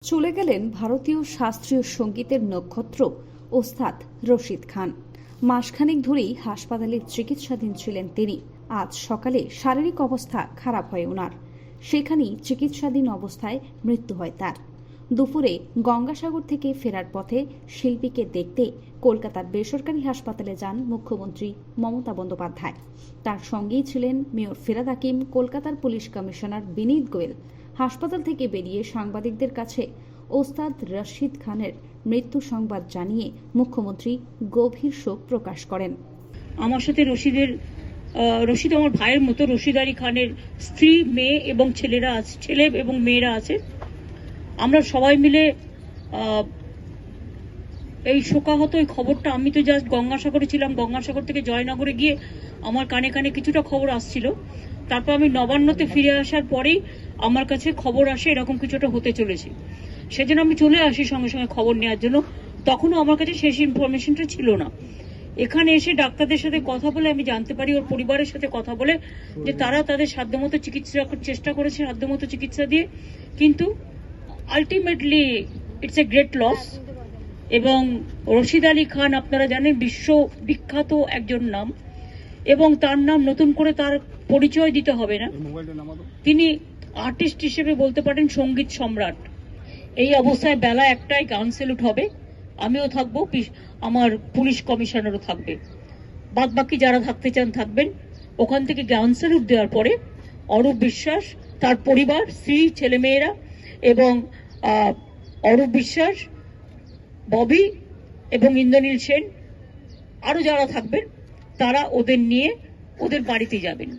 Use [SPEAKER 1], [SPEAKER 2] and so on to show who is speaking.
[SPEAKER 1] চলে গেলেন ভারতীয় শাস্ত্রীয় সঙ্গীতের নক্ষত্র ওস্তাদ রশিদ খান। মাসখানেক ধরেই হাসপাতালে চিকিৎসাধীন ছিলেন তিনি। আজ সকালে শারীরিক অবস্থা খারাপ হয় ওনার, সেখানেই চিকিৎসাধীন অবস্থায় মৃত্যু হয় তার। দুপুরে গঙ্গাসাগর থেকে ফেরার পথে শিল্পীকে দেখতে কলকাতার বেসরকারি হাসপাতালে যান মুখ্যমন্ত্রী মমতা বন্দ্যোপাধ্যায়। তার সঙ্গেই ছিলেন মেয়র ফিরহাদ হাকিম, কলকাতার পুলিশ কমিশনার বিনীত গোয়েল। হাসপাতাল থেকে বেরিয়ে সাংবাদিকদের কাছে ওস্তাদ রশিদ খানের মৃত্যু সংবাদ জানিয়ে মুখ্যমন্ত্রী গভীর শোক প্রকাশ করেন।
[SPEAKER 2] আমার সাথে রশিদ আমার ভাইয়ের মতো। রশিদ আলী খানের স্ত্রী, মেয়ে এবং ছেলে এবং মেয়েরা আছে। আমরা সবাই মিলে এই শোকাহত এই খবরটা, আমি তো জাস্ট গঙ্গাসাগরে ছিলাম, গঙ্গাসাগর থেকে জয়নগরে গিয়ে আমার কানে কানে কিছুটা খবর আসছিল। তারপর আমি নবান্নতে ফিরে আসার পরেই আমার কাছে খবর আসে এরকম কিছুটা হতে চলেছে। সেজন্য আমি চলে আসি সঙ্গে সঙ্গে খবর নেওয়ার জন্য। তখনও আমার কাছে শেষ ইনফরমেশনটা ছিল না। এখানে এসে ডাক্তারদের সাথে কথা বলে আমি জানতে পারি, ওর পরিবারের সাথে কথা বলে, যে তারা তাদের সাধ্যমতো চিকিৎসা চেষ্টা করেছে, সাধ্যমতো চিকিৎসা দিয়ে, কিন্তু ultimately it's a great loss. এবং রশিদ আলী খান আপনারা জানেন বিশ্ববিখ্যাত একজন নাম, এবং তার নাম নতুন করে তার পরিচয় দিতে হবে না। তিনি আর্টিস্ট হিসেবে বলতে পারেন সঙ্গীত সম্রাট। এই অবস্থায় বেলা 1টায় গান স্যালুট হবে, আমিও থাকবো, আমার পুলিশ কমিশনারও থাকবে, বাদ বাকি যারা থাকতে চান থাকবেন। ওখান থেকে গান স্যালুট দেওয়ার পরে অরূপ বিশ্বাস, তার পরিবার, স্ত্রী, ছেলেমেয়েরা এবং অরূপ বিশ্বাস, ববি এবং ইন্দ্রনীল সেন, আরো যারা থাকবেন তারা ওদের নিয়ে ওদের বাড়িতে যাবেন।